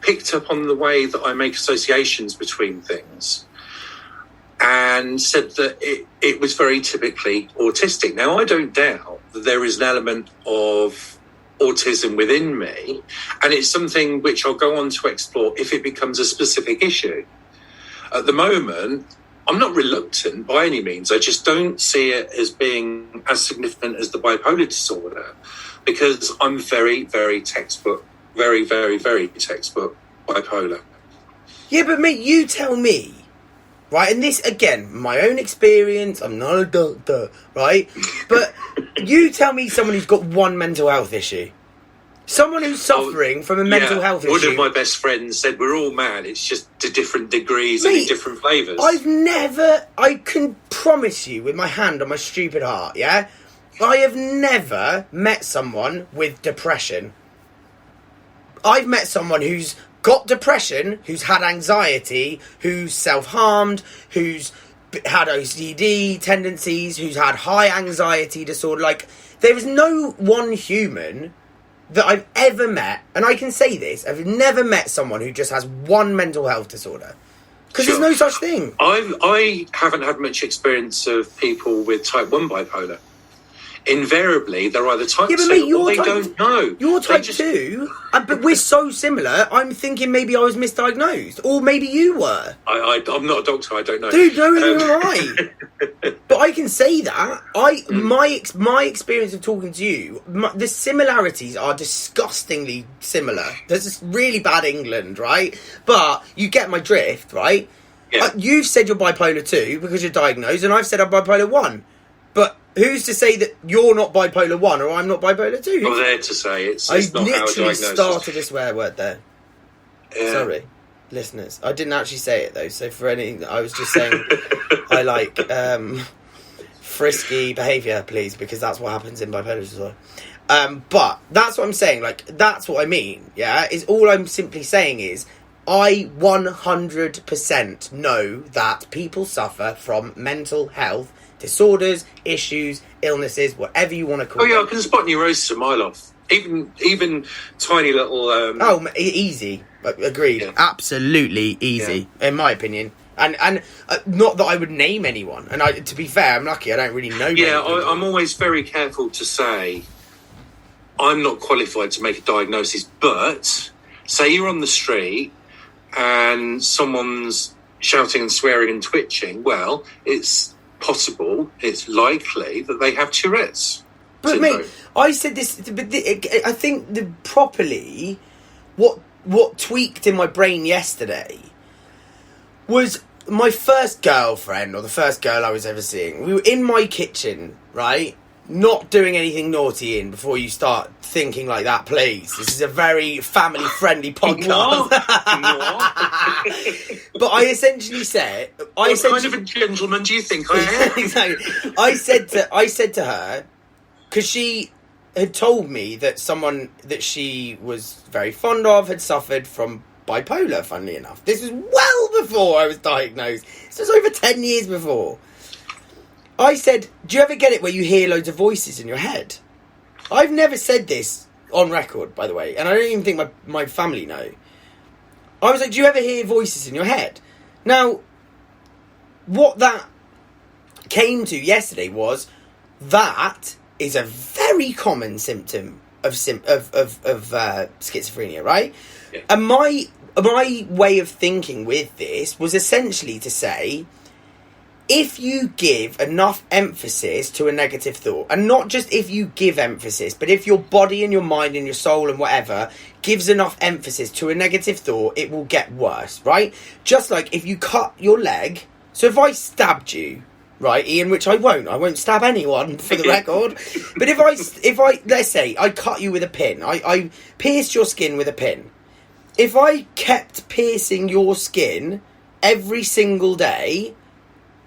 picked up on the way that I make associations between things and said that it was very typically autistic. Now, I don't doubt that there is an element of autism within me, and it's something which I'll go on to explore if it becomes a specific issue. At the moment, I'm not reluctant by any means. I just don't see it as being as significant as the bipolar disorder, because I'm very, very textbook, very, very, very textbook bipolar. Yeah, but mate, you tell me, right? And this, again, my own experience, I'm not a doctor, right? But you tell me someone who's got one mental health issue. Someone who's suffering from a mental health issue. One of my best friends said, we're all mad, it's just to different degrees and in different flavours. I can promise you with my hand on my stupid heart, yeah? I have never met someone with depression. I've met someone who's got depression, who's had anxiety, who's self-harmed, who's had OCD tendencies, who's had high anxiety disorder. Like, there is no one human that I've ever met, and I can say this, I've never met someone who just has one mental health disorder. Because there's no such thing. I haven't had much experience of people with type 1 bipolar. Invariably, they're either type 2 or they don't know. You're type 2, but we're so similar, I'm thinking maybe I was misdiagnosed. Or maybe you were. I'm not a doctor, I don't know. Dude, no, you're right. But I can say that. My experience of talking to you, the similarities are disgustingly similar. There's this really bad England, right? But you get my drift, right? Yeah. You've said you're bipolar 2 because you're diagnosed, and I've said I'm bipolar 1. But who's to say that you're not bipolar 1 or I'm not bipolar 2? I'm there to say it's I not how literally started a swear word there. Yeah. Sorry, listeners. I didn't actually say it, though, so for any... I was just saying I like frisky behaviour, please, because that's what happens in bipolar disorder. But that's what I'm saying. Like, that's what I mean, yeah? Is all I'm simply saying is I 100% know that people suffer from mental health disorders, issues, illnesses, whatever you want to call it. Oh yeah, I can spot neurosis a mile off. Even tiny little... easy. Agreed. Yeah. Absolutely easy, in my opinion. And not that I would name anyone. And to be fair, I'm lucky. I don't really know. Yeah, I'm always very careful to say I'm not qualified to make a diagnosis. But say you're on the street and someone's shouting and swearing and twitching. Well, it's possible, it's likely that they have Tourette's syndrome. Mate, I said this, but I think properly, what tweaked in my brain yesterday was my first girlfriend, or the first girl I was ever seeing. We were in my kitchen, right? Not doing anything naughty before you start thinking like that, please. This is a very family-friendly podcast. But I essentially said... What kind of a gentleman do you think I am? Exactly. I said to her, because she had told me that someone that she was very fond of had suffered from bipolar, funnily enough. This was well before I was diagnosed. This was over 10 years before. I said, do you ever get it where you hear loads of voices in your head? I've never said this on record, by the way, and I don't even think my family know. I was like, do you ever hear voices in your head? Now, what that came to yesterday was that is a very common symptom of schizophrenia, right? Yeah. And my way of thinking with this was essentially to say, if you give enough emphasis to a negative thought, and not just if you give emphasis, but if your body and your mind and your soul and whatever gives enough emphasis to a negative thought, it will get worse, right? Just like if you cut your leg. So if I stabbed you, right, Ian, which I won't stab anyone for the record, but if I let's say I cut you with a pin, I pierced your skin with a pin. If I kept piercing your skin every single day,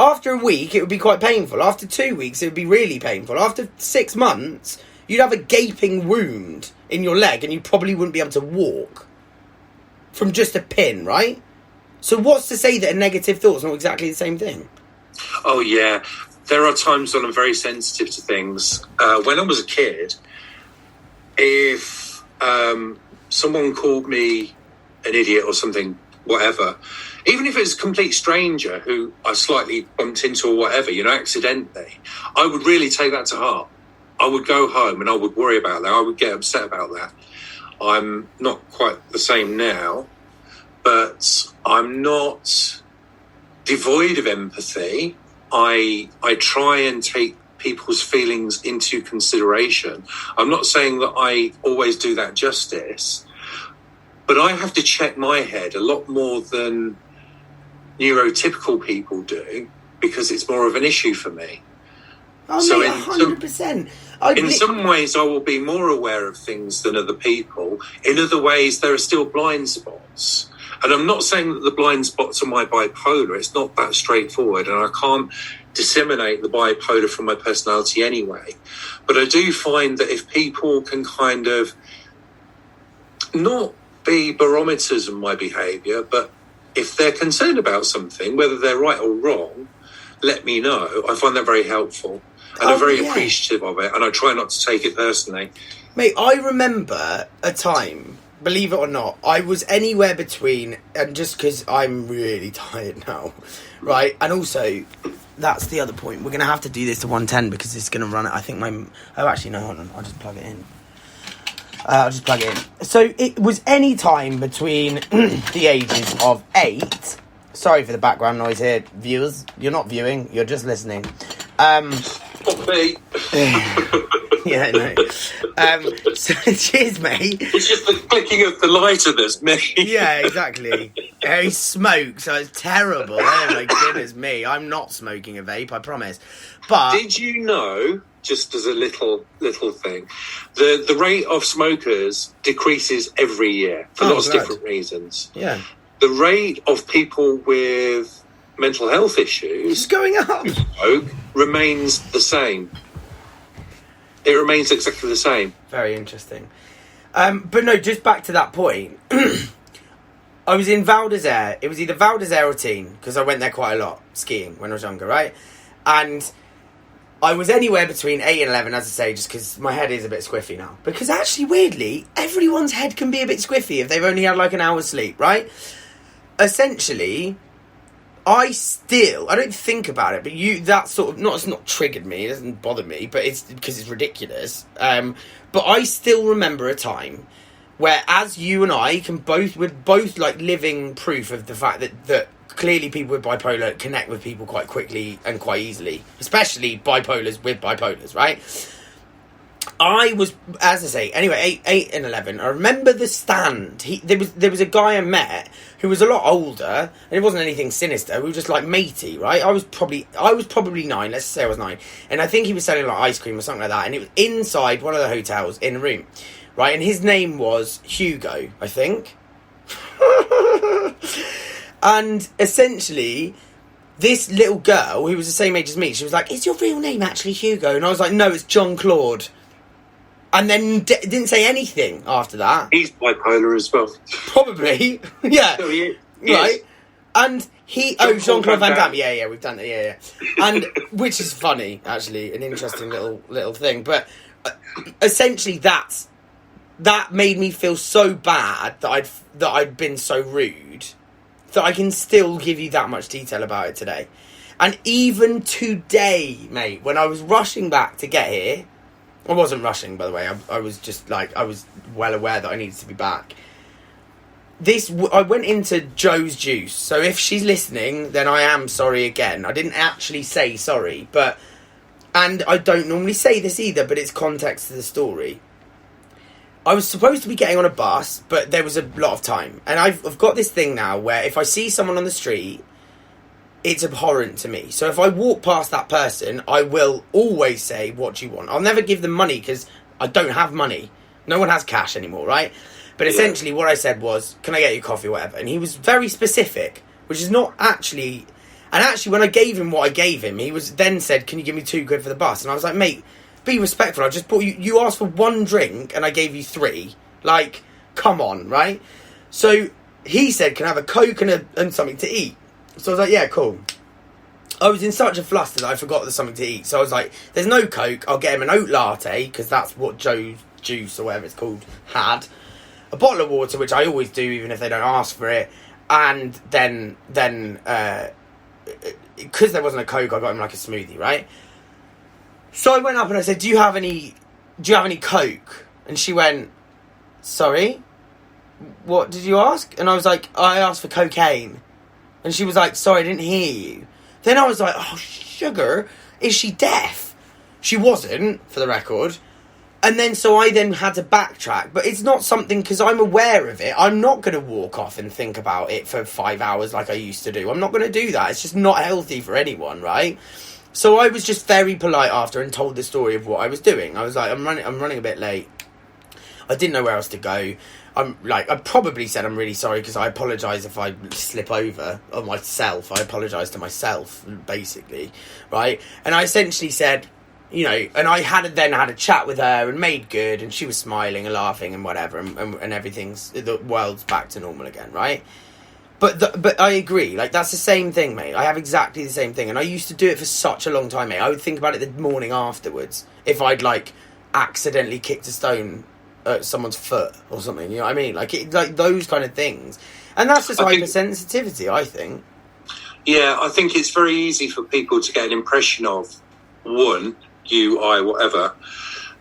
after a week, it would be quite painful. After 2 weeks, it would be really painful. After 6 months, you'd have a gaping wound in your leg and you probably wouldn't be able to walk from just a pin, right? So what's to say that a negative thought's not exactly the same thing? Oh, yeah. There are times when I'm very sensitive to things. When I was a kid, if someone called me an idiot or something, whatever, even if it's a complete stranger who I slightly bumped into or whatever, accidentally, I would really take that to heart. I would go home and I would worry about that. I would get upset about that. I'm not quite the same now, but I'm not devoid of empathy. I try and take people's feelings into consideration. I'm not saying that I always do that justice, but I have to check my head a lot more than neurotypical people do, because it's more of an issue for me. Oh, so mate, 100%. In some ways, I will be more aware of things than other people. In other ways, there are still blind spots. And I'm not saying that the blind spots are my bipolar. It's not that straightforward. And I can't disseminate the bipolar from my personality anyway. But I do find that if people can kind of not be barometers of my behaviour, but if they're concerned about something, whether they're right or wrong, let me know. I find that very helpful. And I'm very appreciative of it, and I try not to take it personally. Mate, I remember a time, believe it or not, I was anywhere between, and just because I'm really tired now, right? And also, that's the other point. We're going to have to do this to 110 because it's going to run it. I think actually, no, hold on. I'll just plug it in. So it was any time between the ages of 8. Sorry for the background noise here, viewers. You're not viewing, you're just listening. Me. Yeah, no. So, cheers, mate. It's just the clicking of the lighter that's me. Yeah, exactly. He smokes, so it's terrible. Oh my goodness me. I'm not smoking a vape, I promise. But did you know, just as a little thing, the rate of smokers decreases every year for lots of different reasons. Yeah. The rate of people with mental health issues it's going up. Remains the same. It remains exactly the same. Very interesting. But no, just back to that point. I was in Val d'Isère. It was either Val d'Isère or Tignes, because I went there quite a lot skiing when I was younger, right? And I was anywhere between 8 and 11, as I say, just because my head is a bit squiffy now. Because actually, weirdly, everyone's head can be a bit squiffy if they've only had like an hour's sleep, right? Essentially, I don't think about it, but that sort of, it's not triggered me, it doesn't bother me, but it's because it's ridiculous. But I still remember a time where, as you and I we're both like living proof of the fact that clearly people with bipolar connect with people quite quickly and quite easily, especially bipolars with bipolars, right? I was, as I say, anyway, 8 and 11. I remember the stand. There was a guy I met who was a lot older, and it wasn't anything sinister. We were just like matey, right? I was probably 9. Let's say I was 9, and I think he was selling like ice cream or something like that. And it was inside one of the hotels in a room, right? And his name was Hugo, I think. And essentially, this little girl who was the same age as me, she was like, "Is your real name actually Hugo?" And I was like, "No, it's John Claude." And then didn't say anything after that. He's bipolar as well. Probably. Yeah. No, he right. is. And Jean-Claude Van Damme. Yeah, we've done it. Yeah. And which is funny, actually, an interesting little thing. But essentially, that made me feel so bad that I'd been so rude that I can still give you that much detail about it today. And even today, mate, when I was rushing back to get here. I wasn't rushing, by the way. I was just like, I was well aware that I needed to be back. I went into Joe's Juice. So if she's listening, then I am sorry again. I didn't actually say sorry, and I don't normally say this either, but it's context to the story. I was supposed to be getting on a bus, but there was a lot of time. And I've got this thing now where if I see someone on the street, it's abhorrent to me. So if I walk past that person, I will always say, "What do you want?" I'll never give them money because I don't have money. No one has cash anymore, right? But essentially what I said was, "Can I get you coffee or whatever?" And he was very specific, which is not actually... And actually, when I gave him what I gave him, he was then said, "Can you give me £2 for the bus?" And I was like, "Mate, be respectful. I just bought you... You asked for 1 drink and I gave you 3. Like, come on, right?" So he said, "Can I have a Coke and something to eat?" So I was like, "Yeah, cool." I was in such a fluster that I forgot there's something to eat. So I was like, "There's no Coke. I'll get him an oat latte," because that's what Joe's Juice, or whatever it's called, had. a bottle of water, which I always do, even if they don't ask for it, and then because there wasn't a Coke, I got him like a smoothie, right? So I went up and I said, do you have any Coke? And she went, sorry? What did you ask? And I was like, I asked for cocaine. And she was like, sorry, I didn't hear you. Then I was like, oh, sugar, is she deaf? She wasn't, for the record. And then, so I then had to backtrack. But it's not something, because I'm aware of it. I'm not going to walk off and think about it for 5 hours like I used to do. I'm not going to do that. It's just not healthy for anyone, right? So I was just very polite after and told the story of what I was doing. I was like, I'm running a bit late. I didn't know where else to go. I probably said I'm really sorry because I apologise if I slip over on myself. I apologise to myself, basically, right? And I essentially said, you know, and I then had a chat with her and made good, and she was smiling and laughing and whatever, and everything's, the world's back to normal again, right? But I agree, like, that's the same thing, mate. I have exactly the same thing, and I used to do it for such a long time, mate. I would think about it the morning afterwards if I'd, like, accidentally kicked a stone at someone's foot or something, you know what I mean? Like those kind of things. And that's just hypersensitivity, I think. Yeah, I think it's very easy for people to get an impression of one, you, I, whatever,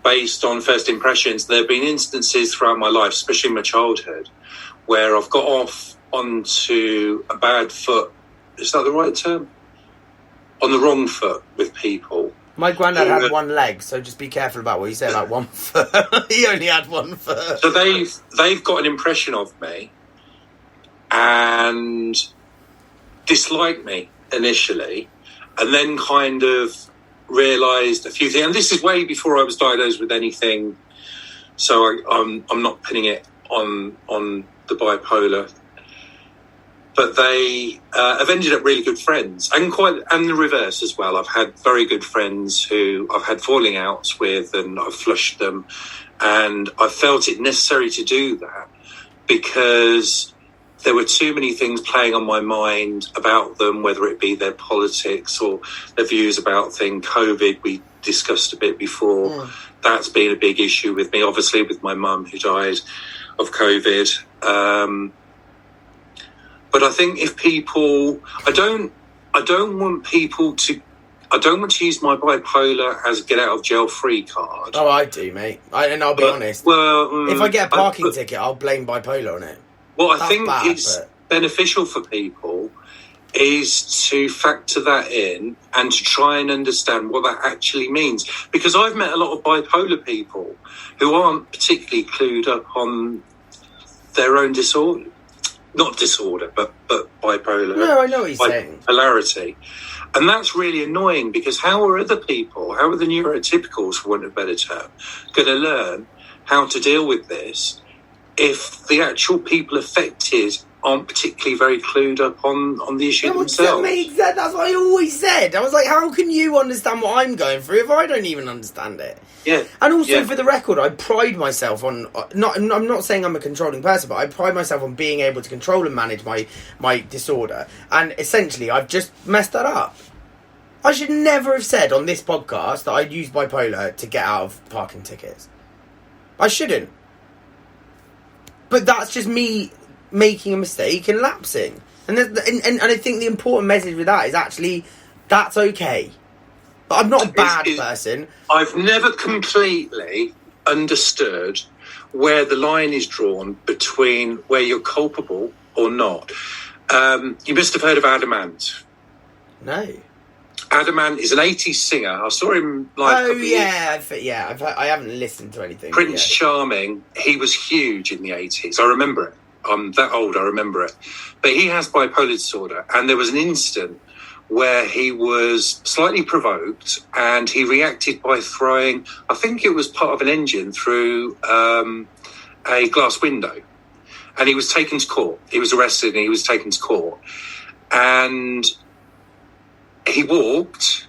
based on first impressions. There have been instances throughout my life, especially in my childhood, where I've got off onto a bad foot. Is that the right term? On the wrong foot with people. My granddad had one leg, so just be careful about what you say about 1 foot. He only had 1 foot. So they've got an impression of me and disliked me initially, and then kind of realised a few things. And this is way before I was diagnosed with anything, so I'm not pinning it on the bipolar. But they have ended up really good friends, and the reverse as well. I've had very good friends who I've had falling outs with, and I've flushed them, and I felt it necessary to do that because there were too many things playing on my mind about them, whether it be their politics or their views about things. COVID, we discussed a bit before. That's been a big issue with me, obviously, with my mum who died of COVID. But I think if people, I don't want to use my bipolar as a get out of jail free card. Oh, I do, mate. And I'll be honest. Well, if I get a parking ticket, I'll blame bipolar on it. Well, I think it's beneficial for people is to factor that in and to try and understand what that actually means. Because I've met a lot of bipolar people who aren't particularly clued up on their own disorder. Not disorder, but bipolar. No, I know what you're saying. Bipolarity. And that's really annoying because how are other people, how are the neurotypicals, for want of a better term, going to learn how to deal with this if the actual people affected aren't particularly very clued up on the issue themselves? That's what I always said. I was like, how can you understand what I'm going through if I don't even understand it? Yeah. And also, for the record, I pride myself on... I'm not saying I'm a controlling person, but I pride myself on being able to control and manage my disorder. And essentially, I've just messed that up. I should never have said on this podcast that I'd use bipolar to get out of parking tickets. I shouldn't. But that's just me making a mistake and lapsing. And I think the important message with that is actually, that's okay. I'm not a bad person. I've never completely understood where the line is drawn between where you're culpable or not. You must have heard of Adamant. No. Adamant is an 80s singer. I saw him live. Oh, yeah. I haven't listened to anything. Prince Charming. He was huge in the 80s. I remember it. I'm that old, I remember it. But he has bipolar disorder. And there was an incident where he was slightly provoked and he reacted by throwing, I think it was part of an engine, through a glass window. And he was taken to court. He was arrested and he was taken to court. And he walked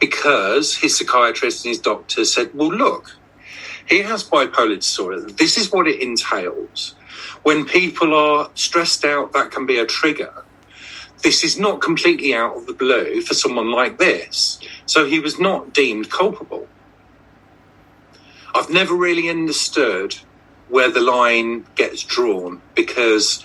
because his psychiatrist and his doctor said, well, look, he has bipolar disorder. This is what it entails. When people are stressed out, that can be a trigger. This is not completely out of the blue for someone like this. So he was not deemed culpable. I've never really understood where the line gets drawn, because